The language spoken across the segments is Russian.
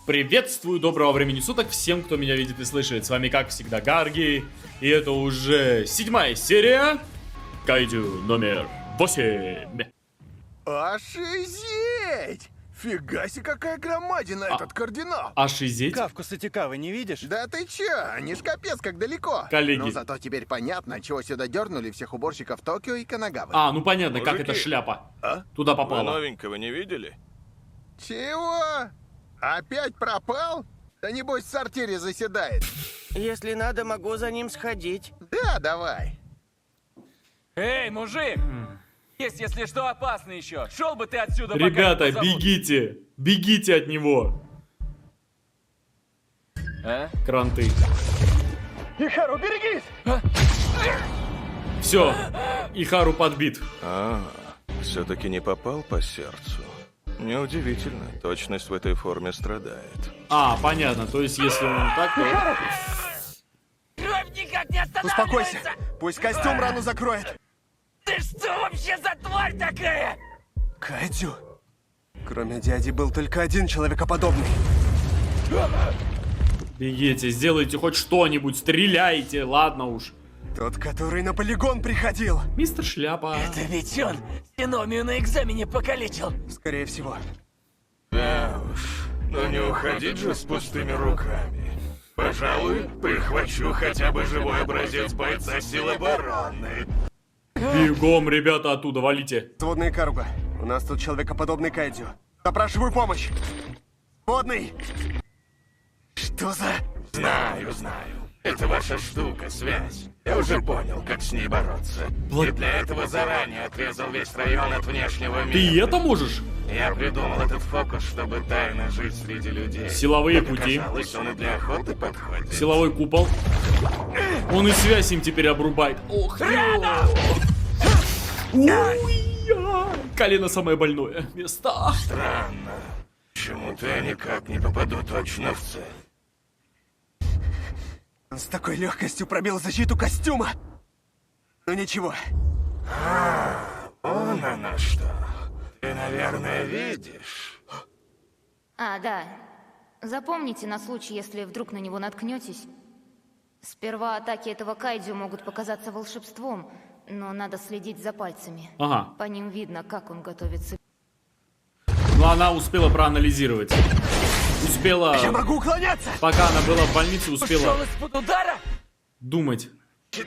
Приветствую, доброго времени суток всем, кто меня видит и слышит. С вами, как всегда, Гарги. И это уже 7-я серия Кайдзю номер 8. Ошизеть! Фига себе, какая громадина этот кардинал! Ошизеть? Кавку Сатикавы не видишь? Да ты чё? Они ж капец как далеко. Коллеги. Но зато теперь понятно, чего сюда дернули всех уборщиков Токио и Канагавы. А, ну понятно, как Мужики. эта шляпа А? туда Вы попала. новенького не видели? Чего? Опять пропал? Да небось в сортире заседает. Если надо, могу за ним сходить. Да, давай. Эй, мужик! Есть, если что, опасно еще. Шел бы ты отсюда, пока Ребята, не позовут. бегите! Бегите от него! А? Кранты. Ихару, берегись! Все, Ихару подбит. Все-таки не попал по сердцу. Неудивительно, точность в этой форме страдает. А, понятно, то есть если он так, то... Кровь никак не останавливается! Успокойся, пусть костюм рану закроет. Ты что вообще за тварь такая? Кайдзю. Кроме дяди был только один человекоподобный. Бегите, сделайте хоть что-нибудь, стреляйте, ладно уж. Тот, который на полигон приходил. Мистер Шляпа. Да ведь он Синомию на экзамене покалечил. Скорее всего. Да уж, но не уходить же с пустыми руками. Пожалуй, прихвачу хотя бы живой образец бойца сил обороны. Бегом, ребята, оттуда, валите. Сводный Каруга. У нас тут человекоподобный Кайдзю. Запрашиваю помощь. Сводный. Что за... Знаю. Это ваша штука, связь. Я уже понял, как с ней бороться. И для этого заранее отрезал весь район от внешнего мира. Ты это можешь? Я придумал этот фокус, чтобы тайно жить среди людей. Силовые Как пути. оказалось, он и для охоты подходит. Силовой купол. Он и связь им теперь обрубает. Ох, ой-я. Колено самое больное место. Странно. Почему-то я никак не попаду точно в цель. Он с такой легкостью пробил защиту костюма. Ну ничего. Вон она что. Ты, наверное, видишь. А, да. Запомните на случай, если вдруг на него наткнетесь. Сперва атаки этого кайдзю могут показаться волшебством, но надо следить за пальцами. Ага. По ним видно, как он готовится. Но она успела проанализировать. Успела, Я могу уклоняться! пока она была в больнице, успела Ушел из-под удара? думать.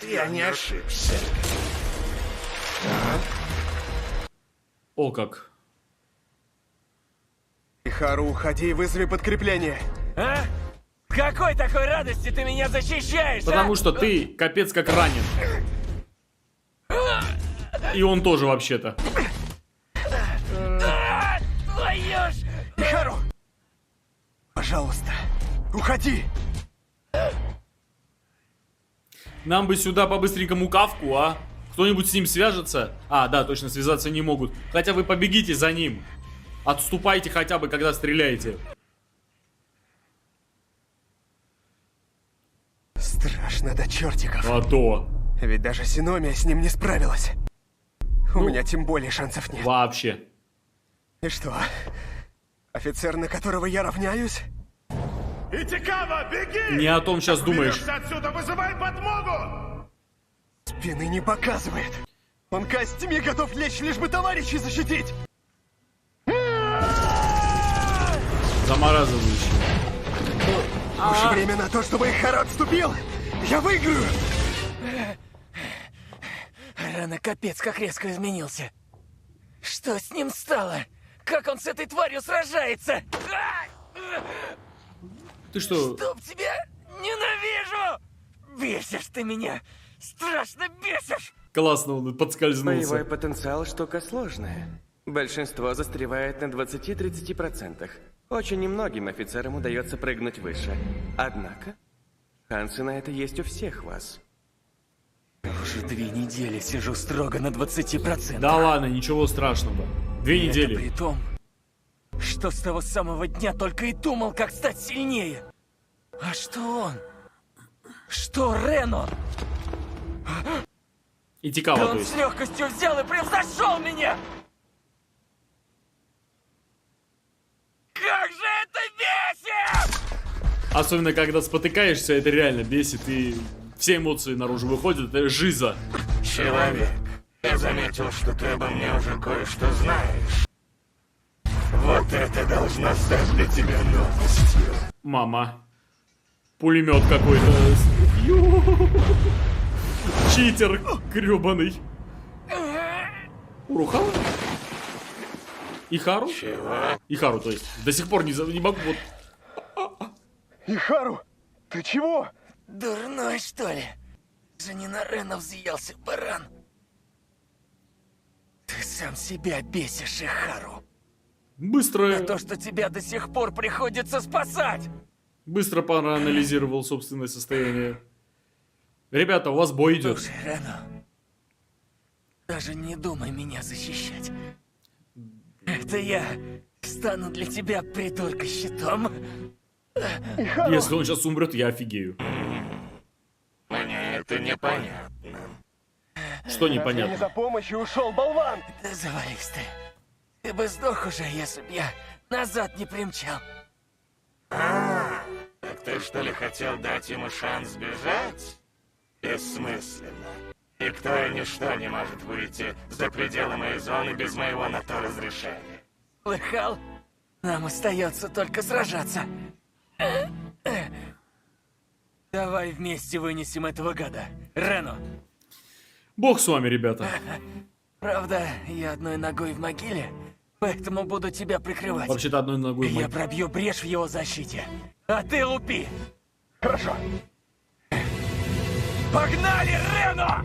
Я не ошибся. О, как. Ихару, уходи и вызови подкрепление. А? С какой такой радости ты меня защищаешь, Потому а? что ты капец как ранен. И он тоже вообще-то. А, твою ж... Ихару! Пожалуйста, уходи! Нам бы сюда по-быстренькому Кавку, а? Кто-нибудь с ним свяжется? А, да, точно, связаться не могут. Хотя вы побегите за ним. Отступайте хотя бы, когда стреляете. Страшно до чертиков. А то. Ведь даже Синомия с ним не справилась. У меня тем более шансов нет. Вообще. И что? Офицер, на которого я равняюсь? Итикава, беги! Не о том сейчас думаешь. Отсюда, вызывай подмогу! Спины не показывает. Он в костюме готов лечь, лишь бы товарищей защитить. Замораживающий. Уже время на то, чтобы Ихару отступил. Я выиграю! Рано капец как резко изменился. Что с ним стало? Как он с этой тварью сражается? Ты что? Чтоб тебя ненавижу! Бесишь ты меня! Страшно бесишь! Классно он Боевой подскользнулся. потенциал штука сложная. Большинство застревает на 20-30%. Очень немногим офицерам удается прыгнуть выше. Однако, шансы на это есть у всех вас. Уже 2 недели сижу строго на 20%. Да ладно, ничего страшного. 2 И это недели. при том, что с того самого дня только и думал, как стать сильнее. А что он? Что Рено? И Да Тикава, то он есть. с легкостью взял и превзошел меня! Как же это бесит! Особенно, когда спотыкаешься, это реально бесит, и все эмоции наружу выходят, это жиза. Человек, я заметил, что ты обо мне уже кое-что знаешь. Вот это должно стать для тебя новостью. Мама. Пулемет какой-то. Читер грёбаный. Урухава? Ихару? Чего? Ихару, то есть. До сих пор не могу вот. Ихару, ты чего? Дурной, что ли? Же не на Рена взъелся, баран. Ты сам себя бесишь, Ихару. Быстро, То, что тебя до сих пор приходится спасать. быстро проанализировал собственное состояние. Ребята, у вас бой идет. Слушай, Рено, даже не думай меня защищать. Это я стану для тебя, придурка, щитом. Если он сейчас умрет, я офигею. Мне это непонятно. Что Не непонятно? за помощью ушел, болван! Да завались ты. Ты бы сдох уже, если б я назад не примчал. Так ты что ли хотел дать ему шанс сбежать? Бессмысленно. Никто и ничто не может выйти за пределы моей зоны без моего на то разрешения. Слыхал? Нам остается только сражаться. Давай вместе вынесем этого гада. Рено. Бог с вами, ребята. Правда, я одной ногой в могиле, поэтому буду тебя прикрывать. Вообще-то одной ногой в Я могиле. пробью брешь в его защите. А ты лупи. Хорошо. Погнали, Рено!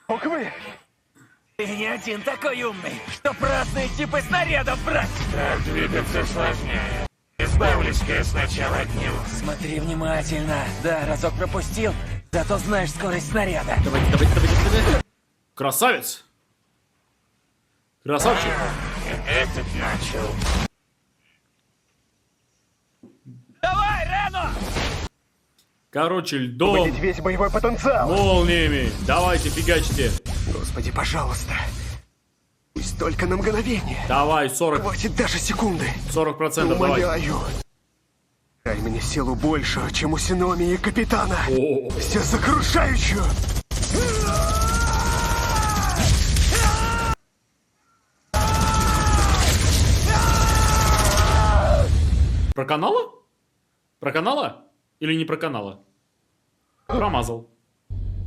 Ок вы! Ты не один такой умный, чтоб разные типы снарядов брать. Так двигаться сложнее. Избавлюсь-ка я сначала от него. Смотри внимательно. Да, разок пропустил, зато знаешь скорость снаряда. Давайте. Красавец! Красавчик! Этот начал. Давай, Рено! Короче, льдом, Выбить весь боевой потенциал! молниями. Давайте, фигачьте. Господи, пожалуйста. Пусть только на мгновение. Давай, 40%, Хватит даже секунды. 40% давай. Умоляю. Дай мне силу больше, чем у Синомии и Капитана. О, Все сокрушающую. про канала? Про канала? Или не про канала? Промазал.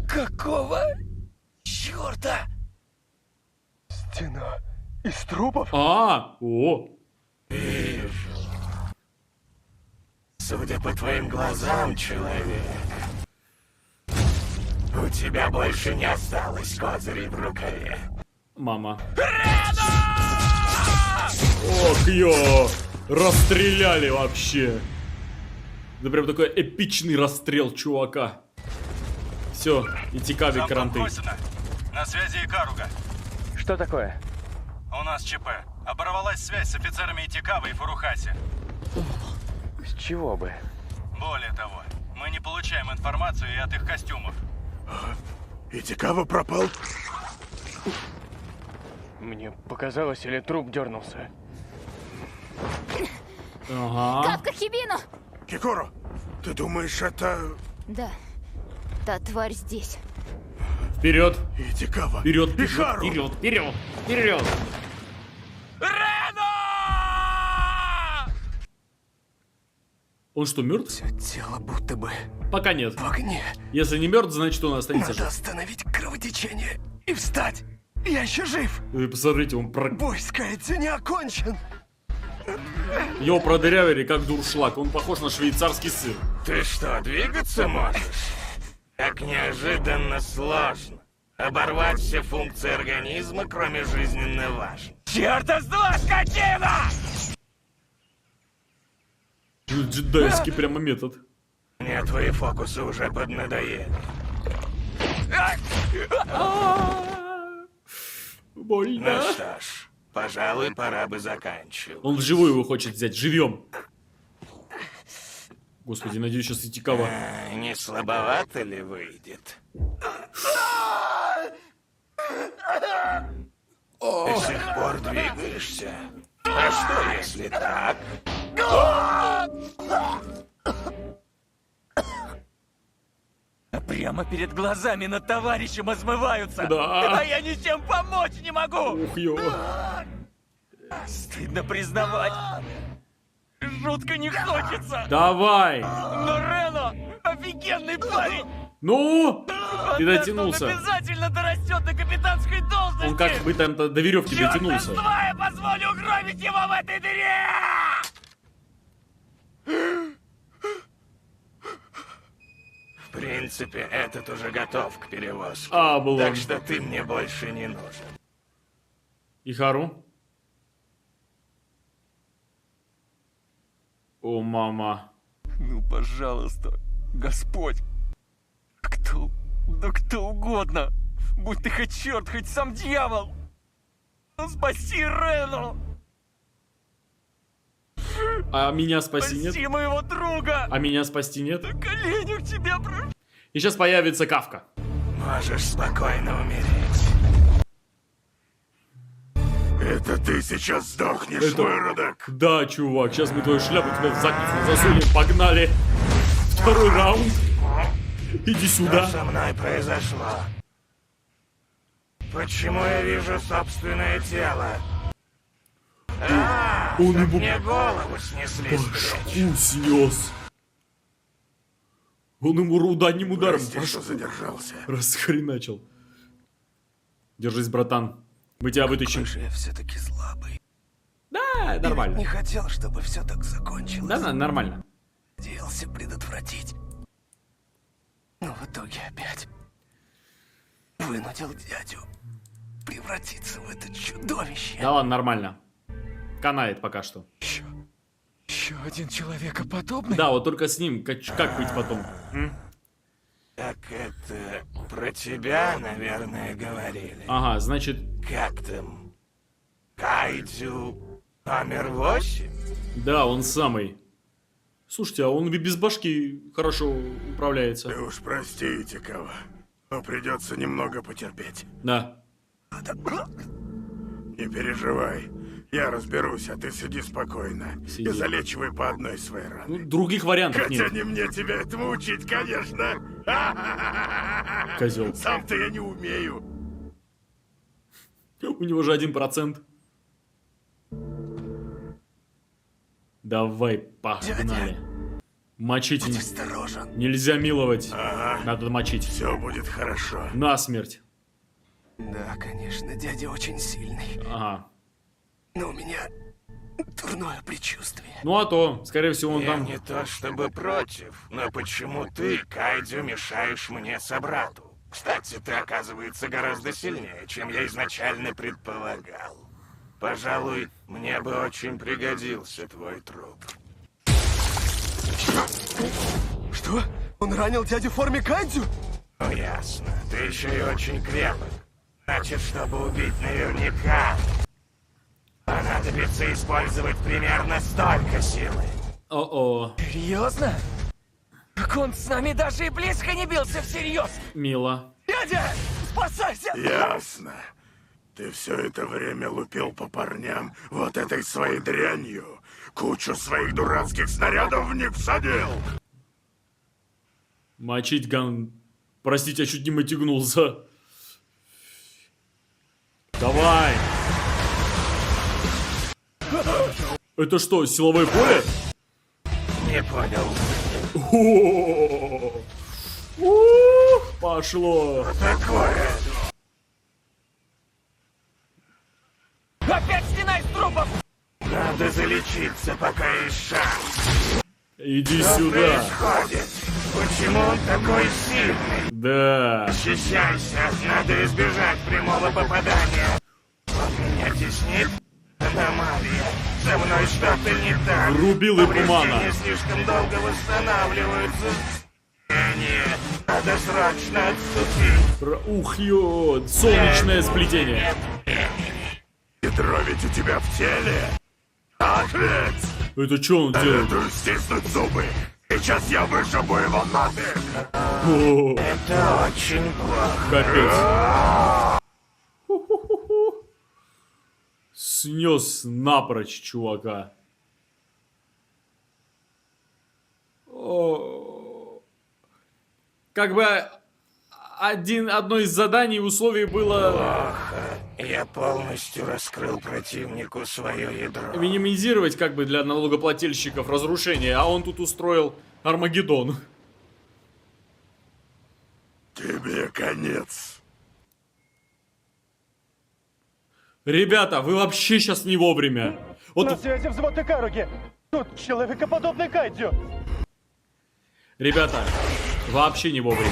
Какого черта? Стена из трупов? О, Судя по твоим глазам, человек, у тебя больше не осталось козырей в рукаве. мама. Ох, ё! Расстреляли вообще. Да прям такой эпичный расстрел чувака. Все, и тикави кранты. На связи Икаруга. Что такое? У нас ЧП. Оборвалась связь с офицерами Итикавы и Фурухаси. С чего бы? Более того, мы не получаем информацию и от их костюмов. Итикава пропал? Мне показалось, или труп дернулся. Ага. Капка Хибино! Кикоро, ты думаешь, это Да, та тварь здесь. Вперед, Итикава? вперед, вперед, Ихару! вперед, вперед, вперед. Он что, мертв? Все тело будто бы Пока нет. в огне. Если не мертв, значит он останется Надо жив. остановить кровотечение и встать. Я еще жив. Вы посмотрите, он Бой с Кайдзю не окончен. его продырявили как дуршлаг. Он похож на швейцарский сыр. Ты что, двигаться можешь? Так неожиданно сложно. Оборвать все функции организма, кроме жизненно важных. Черта с два, скотина! Джедайский прямо метод. Мне твои фокусы уже поднадоели. Больно. Ну что ж, пожалуй, пора бы заканчивать. Он вживую его хочет взять, живьем. Господи, надеюсь, сейчас Итикава. Не слабовато ли выйдет? До сих пор двигаешься? А что если так? Прямо перед глазами над товарищем измываются. Да. А я ничем помочь не могу. Ух, ё. Стыдно признавать. Жутко не хочется. Давай. Но Рено офигенный парень. Ну, ты Он дотянулся. обязательно дорастет до капитанской должности. Он как бы там до веревки Чёрт дотянулся. с два, я позволю угробить его в этой дыре! В принципе, этот уже готов к перевозке. Облом. Так что ты мне больше не нужен. Ихару. О, мама. Ну, пожалуйста, Господь. Кто, да кто угодно. Будь ты хоть черт, хоть сам дьявол. Ну, спаси Рену. А меня спасти нет? Спаси моего друга. А меня спасти нет? На коленях тебя прошу. И сейчас появится Кафка. Можешь спокойно умереть. Это ты сейчас сдохнешь, Это- выродок. Да, чувак, сейчас мы твою шляпу тебе в задницу засунем. Погнали. Второй раунд. Иди Что сюда. со мной произошло? Почему я вижу собственное тело? Он чтоб ему мне голову снесли с плеч. башку снес. Он ему одним ударом Прости, что башку задержался. расхреначил. Держись, братан. Мы тебя вытащим. Какой же я все-таки слабый. Да, нормально. Не хотел, чтобы все так закончилось. Да, нормально. Надеялся предотвратить. Но в итоге опять вынудил дядю превратиться в это чудовище. Да ладно, нормально. Канает пока что. Еще один человекоподобный? Да, вот только с ним, как быть потом? Так это про тебя, наверное, говорили. Ага, значит, Как там? Кайдзю номер 8? да, он самый. Слушайте, а он без башки хорошо управляется. Уж простите кого, но придется немного потерпеть. Да. Не переживай, я разберусь, а ты сиди спокойно Сиди. и залечивай по одной своей раны. Ну, других вариантов Хотя нет. не мне тебя этому учить, конечно. Козел. Сам-то я не умею. У него же 1%. Давай, погнали. Мочить Будь осторожен. нельзя миловать. Надо мочить. Все будет хорошо. Насмерть. Да, конечно, дядя очень сильный. Ага. Но у меня дурное предчувствие. Ну а то, скорее всего, он Я там... не то чтобы против, но почему ты, Кайдзю, мешаешь мне собрату? Кстати, ты, оказывается, гораздо сильнее, чем я изначально предполагал. Пожалуй, мне бы очень пригодился твой труп. Что? Он ранил дядю в форме кайдзю? Ну, ясно. Ты еще и очень крепок. Значит, чтобы убить наверняка, понадобится использовать примерно столько силы. О-о, Серьезно? Так он с нами даже и близко не бился всерьез. мило. Дядя, спасайся! Ясно. Ты все это время лупил по парням вот этой своей дрянью. Кучу своих дурацких снарядов в них всадил. Мочить ган... Простите, я чуть не мотягнулся. Давай. Это что, силовое поле? Не понял. О-о-о-о. Ух, пошло. Такое. Опять стена из трупов! Надо залечиться, пока есть шанс. Иди Что сюда. происходит? Почему он такой сильный? Да. Защищайся, надо избежать прямого попадания. Он меня теснит? Аномалия. Со мной что-то не так. Врубил и Пумана. Повреждения слишком долго восстанавливаются. Нет, надо срочно отступить. Ух, ё, солнечное сплетение. Ядро ведь у тебя в теле. Так ведь? Это что он делает? Надо стиснуть зубы. Сейчас я вышибу его нафиг. О, Это очень плохо. капец. снес напрочь чувака. Как бы одно из заданий и условий было Плохо. Я полностью раскрыл противнику свое ядро. минимизировать как бы для налогоплательщиков разрушение, а он тут устроил Армагеддон. Тебе конец. Ребята, вы вообще сейчас не вовремя. Вот, связи взвод Икаруги! Тут человекоподобный кайдзю! ребята, вообще не вовремя.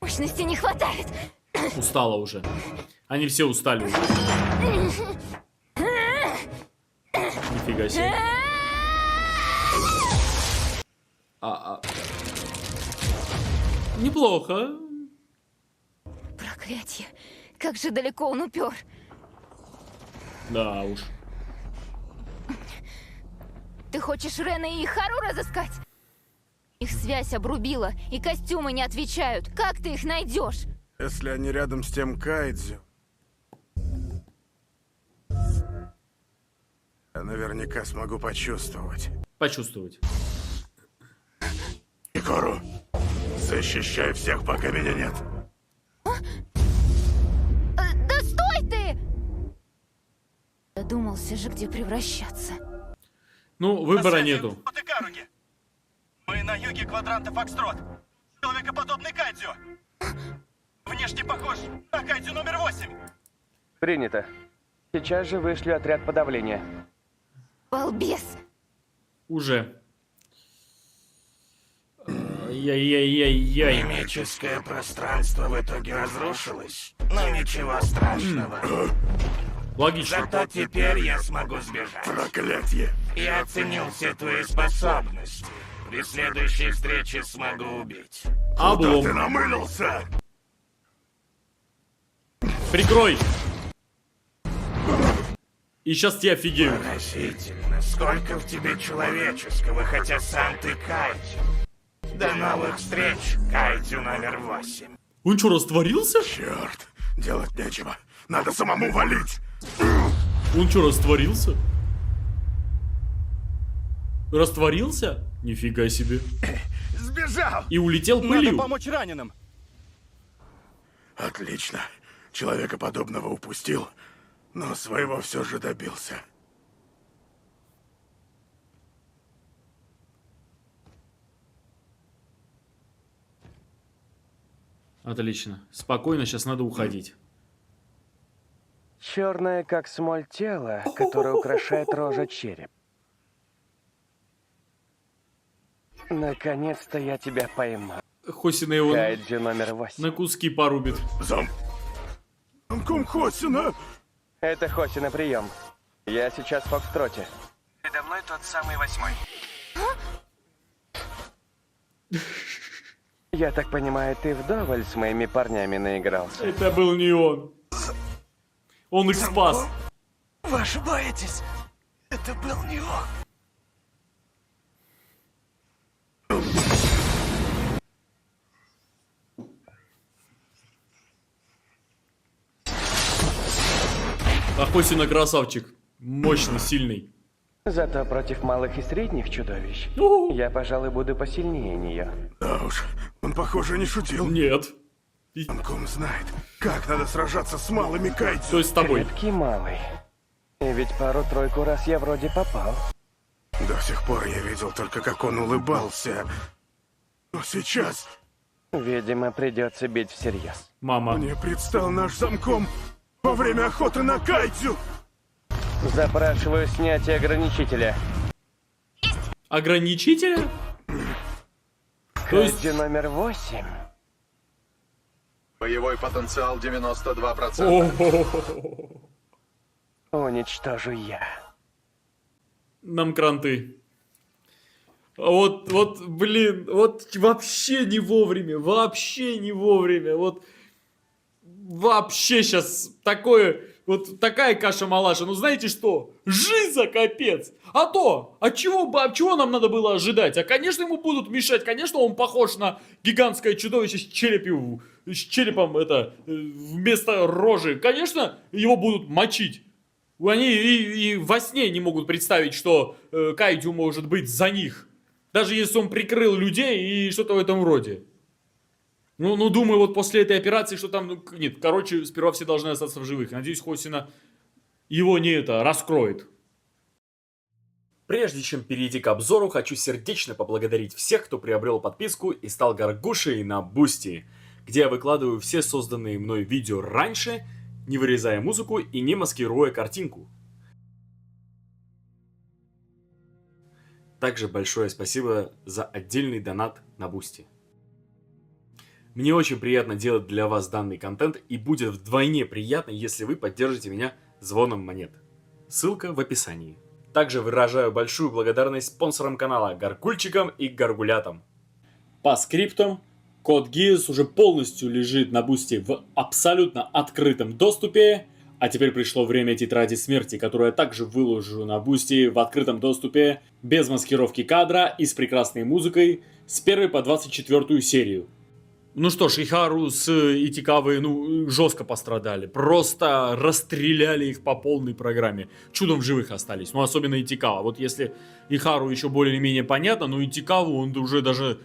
Мощности не хватает. Устала уже. Они все устали уже. Нифига себе. Неплохо. Проклятье. Как же далеко он упер. Да уж. Ты хочешь Рена и Хару разыскать? Их связь обрубила, и костюмы не отвечают. Как ты их найдешь? Если они рядом с тем Кайдзю, я наверняка смогу почувствовать. Почувствовать. Икору, защищай всех, пока меня нет. Да стой ты! Додумался же, где превращаться. Ну, выбора нету. Вот Икаруги. Мы на юге квадранта Фокстрот. Человекоподобный кайдзю. Внешне похож на кайдзю номер 8. Принято. Сейчас же вышлю отряд подавления. Балбес! Уже. Яй-яй-яй-яй. Химическое пространство в итоге разрушилось, но ничего страшного. Логично. Зато теперь я смогу сбежать. Проклятье! Я оценил все твои способности. При следующей встрече смогу убить. Облом. намылился? Прикрой. И сейчас те офигеют. Поразительно, сколько в тебе человеческого, хотя сам ты Кайдзю. До новых встреч, Кайдзю номер 8. Он что, растворился? Черт, делать нечего. Надо самому валить. Он что, растворился? Растворился? Нифига себе. Сбежал! И улетел Надо пылью. помочь раненым! Отлично. Человекоподобного упустил, но своего все же добился. Отлично. Спокойно, сейчас надо уходить. Черное, как смоль, тело, которое украшает рожа череп. Наконец-то я тебя поймал. Хосина его Кайдзю номер 8. на куски порубит. Замком Хосина! Это Хосина прием. Я сейчас в Фокстроте. Передо мной тот самый 8-й. Я так понимаю, ты вдоволь с моими парнями наигрался. Это был не он. Он их спас. Вы ошибаетесь! Это был не он! А Хосина красавчик. Мощный, сильный. Зато против малых и средних чудовищ я, пожалуй, буду посильнее нее. Да уж, он, похоже, не шутил. Нет. Замком знает, как надо сражаться с малыми Кайдзю. То есть с тобой. Крепкий малый. И ведь пару-тройку раз я вроде попал. До сих пор я видел только, как он улыбался. Но сейчас Видимо, придется бить всерьез. Мама. мне предстал наш замком во время охоты на Кайдзю. Запрашиваю снятие ограничителя. Ограничителя? То есть... Кайдзю номер 8. Боевой потенциал 92%. О-хо-хо-хо. Уничтожу я. Нам кранты. Вот, блин, вот вообще не вовремя, вообще не вовремя, вот вообще сейчас такое, вот такая каша-малаша, ну знаете что, жиза капец, чего нам надо было ожидать, конечно ему будут мешать, конечно он похож на гигантское чудовище с с черепом вместо рожи, конечно, его будут мочить. Они и во сне не могут представить, что Кайдзю может быть за них. Даже если он прикрыл людей и что-то в этом роде. Ну, думаю, вот после этой операции, что там... нет, короче, сперва все должны остаться в живых. Надеюсь, Хосина его не раскроет. Прежде чем перейти к обзору, хочу сердечно поблагодарить всех, кто приобрел подписку и стал горгушей на Бусти, где я выкладываю все созданные мной видео раньше, не вырезая музыку и не маскируя картинку. Также большое спасибо за отдельный донат на Бусти. Мне очень приятно делать для вас данный контент, и будет вдвойне приятно, если вы поддержите меня звоном монет. Ссылка в описании. Также выражаю большую благодарность спонсорам канала, Гаргульчикам и Гаргулятам. По скриптам, код Geass уже полностью лежит на Бусти в абсолютно открытом доступе. А теперь пришло время тетради смерти, которую я также выложу на Бусти в открытом доступе, без маскировки кадра и с прекрасной музыкой, с 1 по 24 серию. Ну что ж, Ихару с Итикавой, жестко пострадали. Просто расстреляли их по полной программе. Чудом в живых остались. Особенно Итикава. Вот если Ихару еще более-менее понятно, но Итикаву он уже даже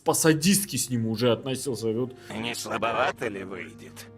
по-садистски с ним уже относился. Вот. Не слабовато ли выйдет?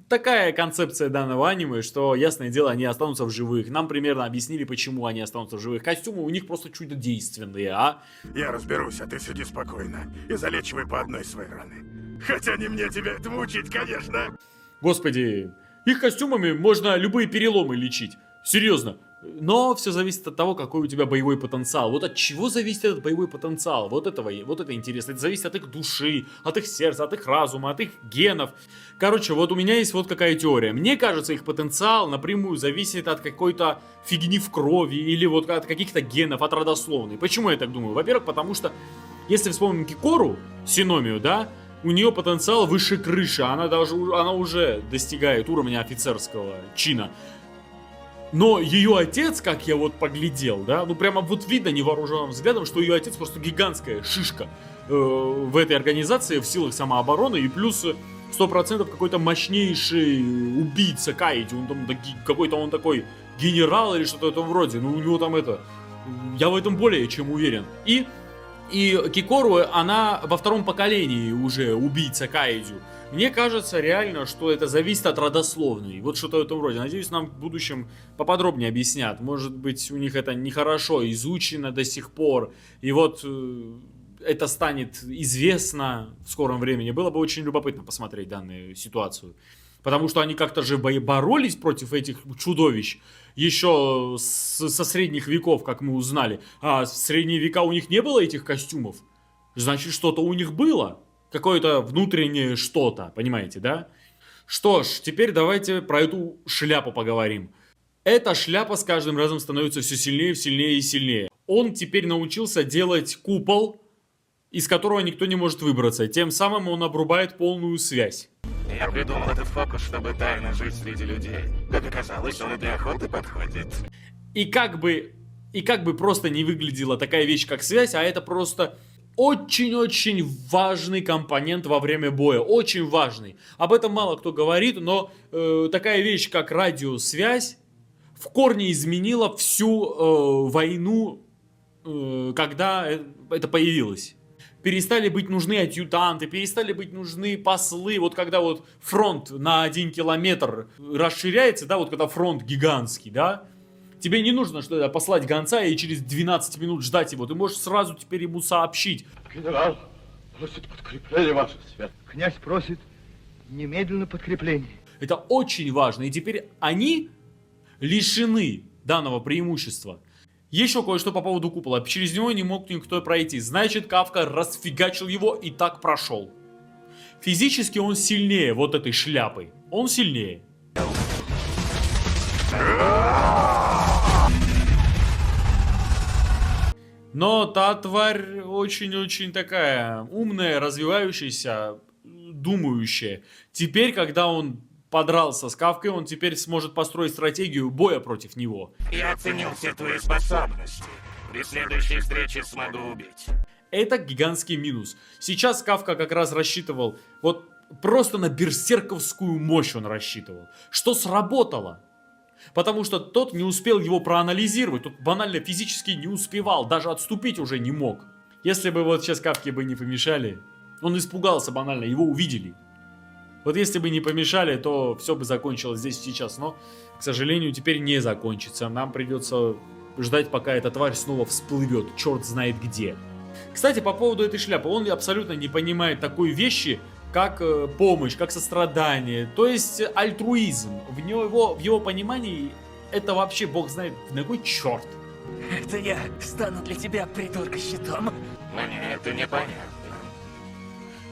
Такая концепция данного аниме, что, ясное дело, они останутся в живых. Нам примерно объяснили, почему они останутся в живых. Костюмы у них просто чудодейственные, Я разберусь, а ты сиди спокойно и залечивай по одной своей раны. Хотя не мне тебя это мучить, конечно. Господи, их костюмами можно любые переломы лечить. Серьезно. Но все зависит от того, какой у тебя боевой потенциал. Вот от чего зависит этот боевой потенциал? Вот это интересно. Это зависит от их души, от их сердца, от их разума, от их генов. Короче, вот у меня есть вот какая теория. Мне кажется, их потенциал напрямую зависит от какой-то фигни в крови или вот от каких-то генов, от родословной. Почему я так думаю? Во-первых, потому что, если вспомним Кикору, Синомию, да, у нее потенциал выше крыши. Она уже достигает уровня офицерского чина. Но ее отец, как я вот поглядел, да, прямо вот видно невооруженным взглядом, что ее отец просто гигантская шишка в этой организации, в силах самообороны, и плюс 100% какой-то мощнейший убийца Кайдзю, он там какой-то он такой генерал или что-то в этом роде, у него там я в этом более чем уверен. И Кикору, она во втором поколении уже убийца Кайдзю. Мне кажется реально, что это зависит от родословной. Вот что-то в этом роде. Надеюсь, нам в будущем поподробнее объяснят. Может быть, у них это нехорошо изучено до сих пор. И вот это станет известно в скором времени. Было бы очень любопытно посмотреть данную ситуацию. Потому что они как-то же боролись против этих чудовищ еще со средних веков, как мы узнали. А в средние века у них не было этих костюмов. Значит, что-то у них было. Какое-то внутреннее что-то, понимаете, да? Что ж, теперь давайте про эту шляпу поговорим. Эта шляпа с каждым разом становится все сильнее, сильнее и сильнее. Он теперь научился делать купол, из которого никто не может выбраться. Тем самым он обрубает полную связь. Я придумал этот фокус, чтобы тайно жить среди людей. Как оказалось, он и для охоты подходит. И как бы просто не выглядела такая вещь, как связь, а это просто... очень-очень важный компонент во время боя. Очень важный. Об этом мало кто говорит, но такая вещь, как радиосвязь, в корне изменила всю войну, когда это появилось. Перестали быть нужны адъютанты, перестали быть нужны послы. Вот когда вот фронт на 1 километр расширяется, да, вот когда фронт гигантский, да, тебе не нужно что-то послать гонца и через 12 минут ждать его. Ты можешь сразу теперь ему сообщить. Генерал просит подкрепление, ваша связь. Князь просит немедленно подкрепление. Это очень важно. И теперь они лишены данного преимущества. Еще кое-что по поводу купола. Через него не мог никто пройти. Значит, Кафка расфигачил его и так прошел. Физически он сильнее вот этой шляпы. Он сильнее. Но та тварь очень-очень такая умная, развивающаяся, думающая. Теперь, когда он подрался с Кафкой, он теперь сможет построить стратегию боя против него. Я оценил все твои способности. При следующей встрече смогу убить. Это гигантский минус. Сейчас Кафка как раз рассчитывал, вот просто на берсерковскую мощь он рассчитывал, что сработало. Потому что тот не успел его проанализировать, тот банально физически не успевал, даже отступить уже не мог. Если бы вот сейчас Кафке бы не помешали, он испугался банально, его увидели. Вот если бы не помешали, то все бы закончилось здесь сейчас, но, к сожалению, теперь не закончится. Нам придется ждать, пока эта тварь снова всплывет, черт знает где. Кстати, по поводу этой шляпы, он абсолютно не понимает такой вещи, как помощь, как сострадание, то есть альтруизм. В его понимании это вообще бог знает на кой черт. Это я стану для тебя, придурка, щитом. Мне это непонятно.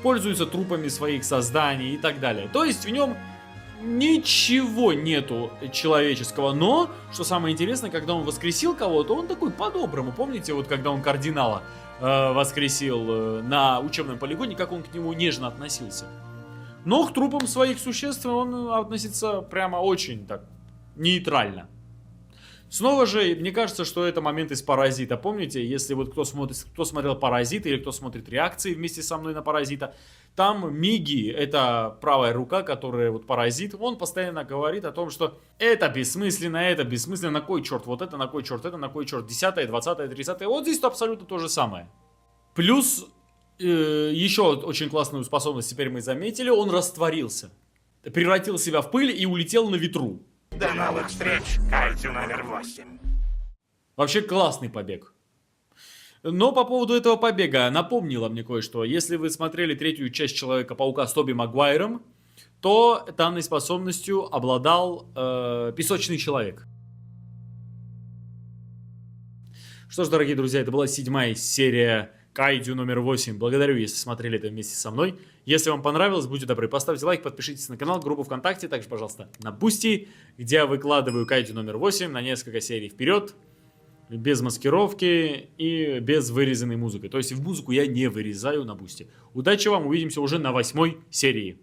Пользуется трупами своих созданий и так далее. То есть в нем ничего нету человеческого, но, что самое интересное, когда он воскресил кого-то, он такой по-доброму. Помните, вот когда он кардинала воскресил на учебном полигоне, как он к нему нежно относился. Но к трупам своих существ он относится прямо очень так нейтрально. Снова же, мне кажется, что это момент из «Паразита». Помните, если вот кто смотрел «Паразит» или кто смотрит реакции вместе со мной на «Паразита», там Миги, это правая рука, которая вот паразит, он постоянно говорит о том, что это бессмысленно, на кой черт, вот это на кой черт, это на кой черт, 10-е, 20-е, 30-е, вот здесь абсолютно то же самое. Плюс, еще очень классную способность теперь мы заметили, он растворился, превратил себя в пыль и улетел на ветру. До новых встреч, Кайдзю номер 8. Вообще классный побег. Но по поводу этого побега напомнило мне кое-что. Если вы смотрели третью часть Человека-паука с Тоби Магуайром, то данной способностью обладал Песочный Человек. Что ж, дорогие друзья, это была 7-я серия Кайдзю номер 8. Благодарю, если смотрели это вместе со мной. Если вам понравилось, будьте добры, поставьте лайк, подпишитесь на канал, группу ВКонтакте, также, пожалуйста, на Бусти, где я выкладываю Кайдзю номер 8 на несколько серий вперед, без маскировки и без вырезанной музыки. То есть в музыку я не вырезаю на Бусти. Удачи вам, увидимся уже на 8-й серии.